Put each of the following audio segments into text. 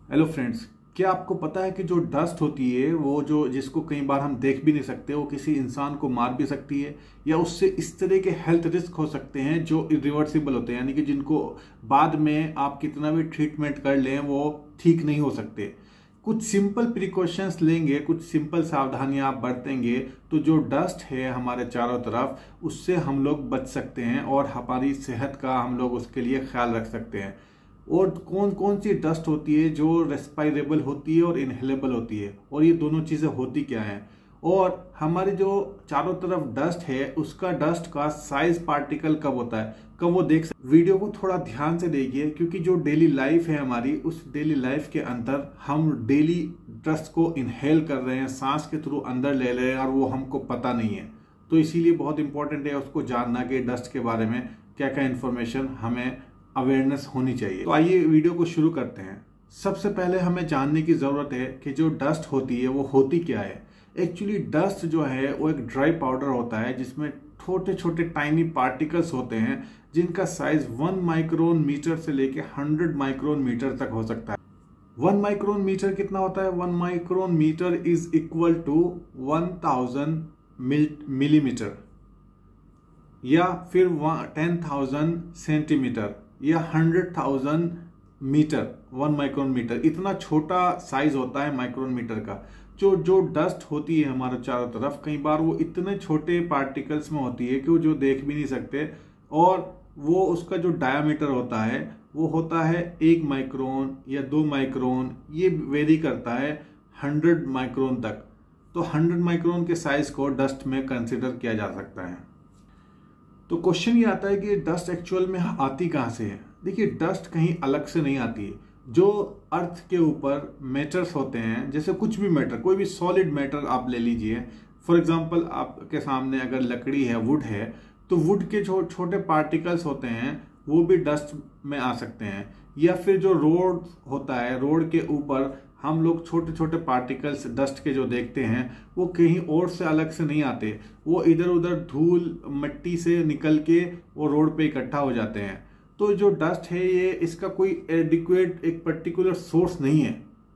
Hello friends, क्या आपको पता है कि जो डस्ट होती है वो जो जिसको कई बार हम देख भी नहीं सकते, वो किसी इंसान को मार भी सकती है या उससे इस तरह के हेल्थ रिस्क हो सकते हैं जो इरिवर्सिबल होते हैं, यानी कि जिनको बाद में आप कितना भी ट्रीटमेंट कर लें वो ठीक नहीं हो सकते। कुछ सिंपल प्रिकॉशंस लेंगे, कुछ सिंपल सावधानियां आप बरतेंगे तो जो डस्ट है हमारे चारों तरफ उससे हम लोग बच सकते हैं और हमारी सेहत का हम लोग उसके लिए ख्याल रख सकते हैं। और कौन कौन सी डस्ट होती है जो रेस्पायरेबल होती है और इनहेलेबल होती है, और ये दोनों चीज़ें होती क्या हैं, और हमारी जो चारों तरफ डस्ट है उसका डस्ट का साइज पार्टिकल कब होता है, कब वो देख सकते। वीडियो को थोड़ा ध्यान से देखिए क्योंकि जो डेली लाइफ है हमारी, उस डेली लाइफ के अंदर हम डेली डस्ट को इनहेल कर रहे हैं, सांस के थ्रू अंदर ले रहे हैं और वो हमको पता नहीं है। तो इसीलिए बहुत इंपॉर्टेंट है उसको जानना कि डस्ट के बारे में क्या क्या इन्फॉर्मेशन हमें अवेयरनेस होनी चाहिए। तो आइए वीडियो को शुरू करते हैं। सबसे पहले हमें जानने की जरूरत है कि जो डस्ट होती है वो होती क्या है। एक्चुअली डस्ट जो है वो एक ड्राई पाउडर होता है जिसमें छोटे छोटे टाइनी पार्टिकल्स होते हैं जिनका साइज 1 माइक्रोन मीटर से लेके 100 माइक्रोन मीटर तक हो सकता है। 1 माइक्रोन मीटर कितना होता है? 1 micron metre is equal to 1000 millimetre या फिर 10,000 सेंटीमीटर या 100,000 मीटर। 1 माइक्रोन मीटर इतना छोटा साइज होता है माइक्रोन मीटर का। जो डस्ट होती है हमारे चारों तरफ, कई बार वो इतने छोटे पार्टिकल्स में होती है कि वो जो देख भी नहीं सकते, और वो उसका जो डायामीटर होता है वो होता है 1 माइक्रोन या 2 माइक्रोन, ये वेरी करता है 100 माइक्रोन तक। तो 100 माइक्रोन के साइज को डस्ट में कंसिडर किया जा सकता है। तो क्वेश्चन ये आता है कि डस्ट एक्चुअल में आती कहाँ से है। देखिए, डस्ट कहीं अलग से नहीं आती है। जो अर्थ के ऊपर मैटर्स होते हैं, जैसे कुछ भी मैटर, कोई भी सॉलिड मैटर आप ले लीजिए। फॉर एग्जांपल, आपके सामने अगर लकड़ी है, वुड है, तो वुड के जो छोटे पार्टिकल्स होते हैं वो भी डस्ट में आ सकते हैं। या फिर जो रोड होता है, रोड के ऊपर हम लोग छोटे छोटे पार्टिकल्स डस्ट के जो देखते हैं वो कहीं और से अलग से नहीं आते, वो इधर उधर धूल मिट्टी से निकल के वो रोड पे इकट्ठा हो जाते हैं। तो जो डस्ट है ये इसका कोई एडिक्वेट एक पर्टिकुलर सोर्स नहीं है।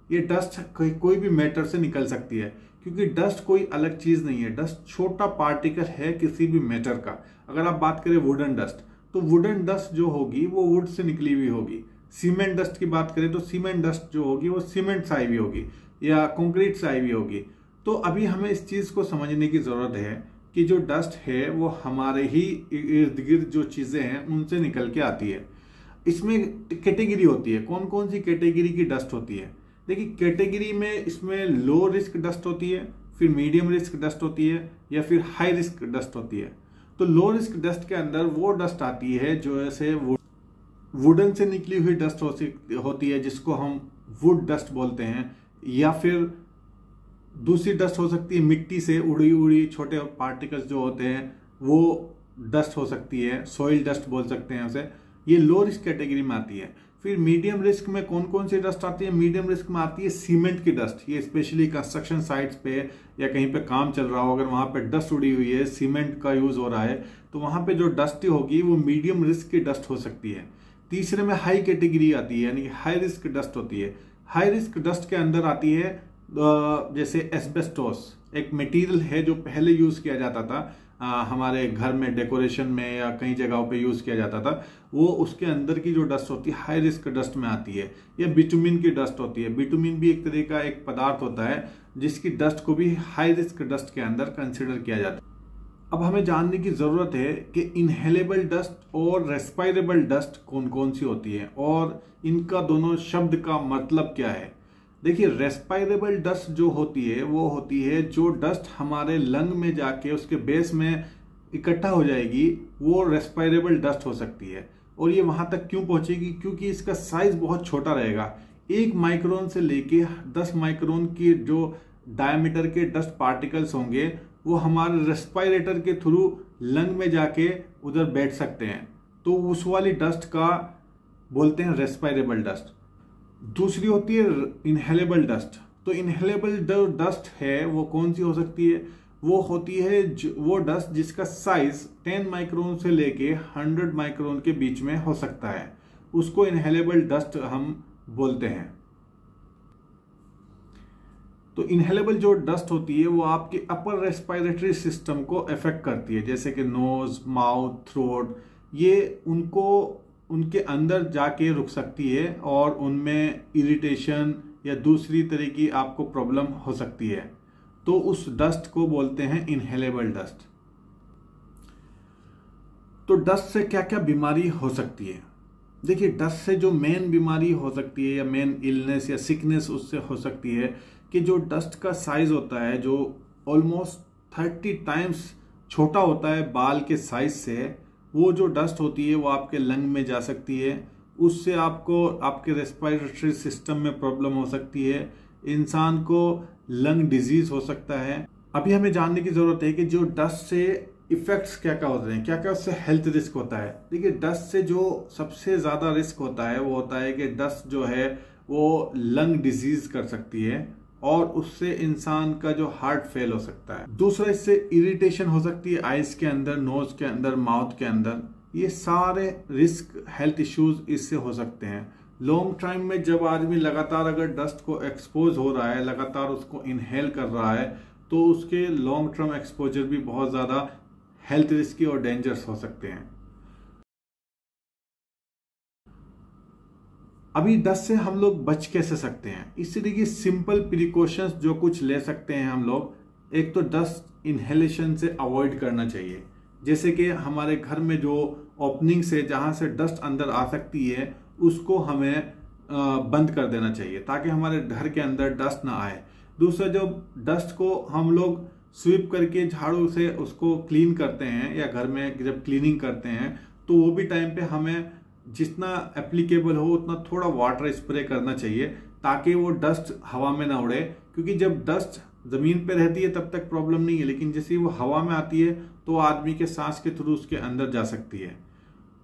ये डस्ट कोई भी मैटर से निकल सकती है क्योंकि डस्ट कोई अलग चीज नहीं है। डस्ट छोटा पार्टिकल है किसी भी मैटर का। अगर आप बात करें वुडन डस्ट, तो वुडन डस्ट जो होगी वो वुड से निकली हुई होगी। सीमेंट डस्ट की बात करें तो सीमेंट डस्ट जो होगी वो सीमेंट से आई हुई होगी या कंक्रीट से आई हुई होगी। तो अभी हमें इस चीज को समझने की जरूरत है कि जो डस्ट है वो हमारे ही इर्द गिर्द जो चीजें हैं उनसे निकल के आती है। इसमें कैटेगरी होती है। कौन कौन सी कैटेगरी की डस्ट होती है? देखिए, कैटेगरी में इसमें लो रिस्क डस्ट होती है, फिर मीडियम रिस्क डस्ट होती है, या फिर हाई रिस्क डस्ट होती है। तो लो रिस्क डस्ट के अंदर वो डस्ट आती है जो ऐसे वुडन से निकली हुई डस्ट होती है जिसको हम वुड डस्ट बोलते हैं, या फिर दूसरी डस्ट हो सकती है मिट्टी से उड़ी उड़ी छोटे पार्टिकल्स जो होते हैं वो डस्ट हो सकती है, सॉइल डस्ट बोल सकते हैं उसे। ये लो रिस्क कैटेगरी में आती है। फिर मीडियम रिस्क में कौन कौन सी डस्ट आती है? मीडियम रिस्क में आती है सीमेंट की डस्ट। ये स्पेशली कंस्ट्रक्शन साइट्स पे या कहीं पे काम चल रहा हो, अगर वहां पे डस्ट उड़ी हुई है, सीमेंट का यूज हो रहा है, तो वहां पे जो डस्ट होगी वो मीडियम रिस्क की डस्ट हो सकती है। तीसरे में हाई कैटेगरी आती है, यानी कि हाई रिस्क डस्ट होती है। हाई रिस्क डस्ट के अंदर आती है जैसे एस्बेस्टोस, एक मटेरियल है जो पहले यूज किया जाता था हमारे घर में डेकोरेशन में या कई जगहों पे यूज किया जाता था, वो उसके अंदर की जो डस्ट होती है हाई रिस्क डस्ट में आती है। या बिटुमिन की डस्ट होती है। बिटुमिन भी एक तरह का एक पदार्थ होता है जिसकी डस्ट को भी हाई रिस्क डस्ट के अंदर कंसिडर किया जाता है। अब हमें जानने की जरूरत है कि इनहेलेबल डस्ट और रेस्पायरेबल डस्ट कौन कौन सी होती है और इनका दोनों शब्द का मतलब क्या है। देखिए, रेस्पायरेबल डस्ट जो होती है वो होती है जो डस्ट हमारे लंग में जाके उसके बेस में इकट्ठा हो जाएगी, वो रेस्पायरेबल डस्ट हो सकती है। और ये वहां तक क्यों पहुंचेगी? क्योंकि इसका साइज बहुत छोटा रहेगा। 1 माइक्रोन से लेके 10 माइक्रोन की जो डायमीटर के डस्ट पार्टिकल्स होंगे वो हमारे रेस्पायरेटर के थ्रू लंग में जाके उधर बैठ सकते हैं, तो उस वाली डस्ट का बोलते हैं रेस्पायरेबल डस्ट। दूसरी होती है इनहेलेबल डस्ट। तो इनहेलेबल डस्ट है वो कौन सी हो सकती है? वो होती है वो डस्ट जिसका साइज 10 माइक्रोन से लेके 100 माइक्रोन के बीच में हो सकता है, उसको इनहेलेबल डस्ट हम बोलते हैं। तो इनहेलेबल जो डस्ट होती है वो आपके अपर रेस्पिरेटरी सिस्टम को अफेक्ट करती है, जैसे कि नोज, माउथ, थ्रोट, ये उनके अंदर जाके रुक सकती है और उनमें इरिटेशन या दूसरी तरह की आपको प्रॉब्लम हो सकती है। तो उस डस्ट को बोलते हैं इनहेलेबल डस्ट। तो डस्ट से क्या क्या बीमारी हो सकती है? देखिए, डस्ट से जो मेन बीमारी हो सकती है या मेन इलनेस या सिकनेस उससे हो सकती है कि जो डस्ट का साइज होता है जो ऑलमोस्ट 30 टाइम्स छोटा होता है बाल के साइज से, वो जो डस्ट होती है वो आपके लंग में जा सकती है। उससे आपको आपके रेस्पिरेटरी सिस्टम में प्रॉब्लम हो सकती है, इंसान को लंग डिजीज हो सकता है। अभी हमें जानने की जरूरत है कि जो डस्ट से इफेक्ट्स क्या क्या होते हैं, क्या क्या उससे हेल्थ रिस्क होता है। देखिए, डस्ट से जो सबसे ज्यादा रिस्क होता है वो होता है कि डस्ट जो है वो लंग डिजीज कर सकती है और उससे इंसान का जो हार्ट फेल हो सकता है। दूसरा, इससे इरिटेशन हो सकती है आइज के अंदर, नोज के अंदर, माउथ के अंदर। ये सारे रिस्क हेल्थ इश्यूज इससे हो सकते हैं। लॉन्ग टाइम में जब आदमी लगातार अगर डस्ट को एक्सपोज हो रहा है, लगातार उसको इनहेल कर रहा है, तो उसके लॉन्ग टर्म एक्सपोजर भी बहुत ज्यादा हेल्थ रिस्की और डेंजरस हो सकते हैं। अभी डस्ट से हम लोग बच कैसे सकते हैं? इस तरह की सिंपल प्रिकॉशंस जो कुछ ले सकते हैं हम लोग। एक तो डस्ट इनहेलेशन से अवॉइड करना चाहिए, जैसे कि हमारे घर में जो ओपनिंग से जहां से डस्ट अंदर आ सकती है उसको हमें बंद कर देना चाहिए ताकि हमारे घर के अंदर डस्ट ना आए। दूसरा, जो डस्ट को हम लोग स्वीप करके झाड़ू से उसको क्लीन करते हैं या घर में जब क्लीनिंग करते हैं तो वो भी टाइम पे हमें जितना एप्लीकेबल हो उतना थोड़ा वाटर स्प्रे करना चाहिए ताकि वो डस्ट हवा में ना उड़े, क्योंकि जब डस्ट जमीन पे रहती है तब तक प्रॉब्लम नहीं है, लेकिन जैसे वो हवा में आती है तो आदमी के सांस के थ्रू उसके अंदर जा सकती है।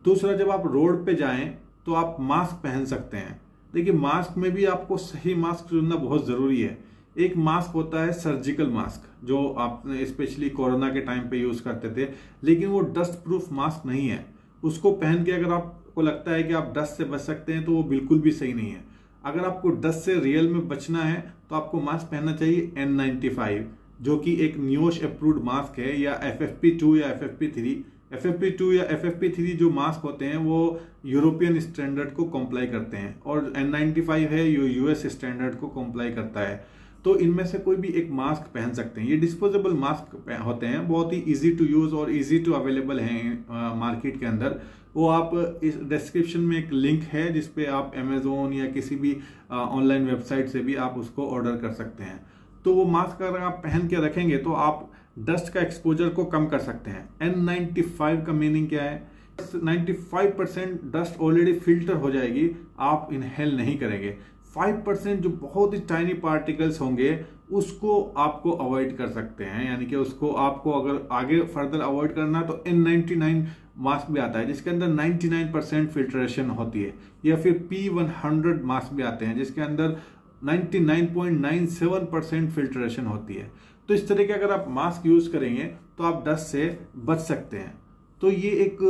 दूसरा, जब आप रोड पे जाएं तो आप मास्क पहन सकते हैं। देखिए, मास्क में भी आपको सही मास्क चुनना बहुत जरूरी है। एक मास्क होता है सर्जिकल मास्क जो आपने स्पेशली कोरोना के टाइम पे यूज करते थे, लेकिन वो डस्ट प्रूफ मास्क नहीं है। उसको पहन के अगर आपको लगता है कि आप डस्ट से बच सकते हैं तो वो बिल्कुल भी सही नहीं है। अगर आपको डस्ट से रियल में बचना है तो आपको मास्क पहनना चाहिए N95, जो कि एक न्यूश अप्रूव्ड मास्क है, या FFP2 या FFP3। FFP2 या FFP3 जो मास्क होते हैं वो यूरोपियन स्टैंडर्ड को कॉम्प्लाई करते हैं और N95 है जो US स्टैंडर्ड को कॉम्प्लाई करता है। तो इनमें से कोई भी एक मास्क पहन सकते हैं। ये डिस्पोजेबल मास्क होते हैं, बहुत ही इजी टू यूज और इजी टू अवेलेबल हैं मार्केट के अंदर। वो आप इस डिस्क्रिप्शन में एक लिंक है जिसपे आप अमेजोन या किसी भी ऑनलाइन वेबसाइट से भी आप उसको ऑर्डर कर सकते हैं। तो वो मास्क अगर आप पहन के रखेंगे तो आप डस्ट का एक्सपोजर को कम कर सकते हैं। N95 का मीनिंग क्या है? 95% डस्ट ऑलरेडी फिल्टर हो जाएगी, आप इनहेल नहीं करेंगे। 5% जो बहुत ही टाइनी पार्टिकल्स होंगे उसको आपको अवॉइड कर सकते हैं, यानी कि उसको आपको अगर आगे फर्दर अवॉइड करना है तो N99 मास्क भी आता है जिसके अंदर 99% फिल्ट्रेशन होती है, या फिर P100 मास्क भी आते हैं जिसके अंदर 99.97% फिल्ट्रेशन होती है। तो इस तरह के अगर आप मास्क यूज करेंगे तो आप डस्ट से बच सकते हैं। तो ये एक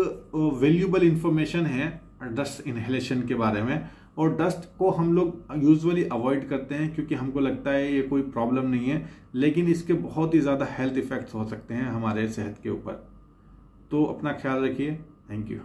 वैल्यूएबल इंफॉर्मेशन है डस्ट इनहेलेशन के बारे में। और डस्ट को हम लोग यूजुअली अवॉइड करते हैं क्योंकि हमको लगता है ये कोई प्रॉब्लम नहीं है, लेकिन इसके बहुत ही ज़्यादा हेल्थ इफेक्ट्स हो सकते हैं हमारे सेहत के ऊपर। तो अपना ख्याल रखिए। Thank you.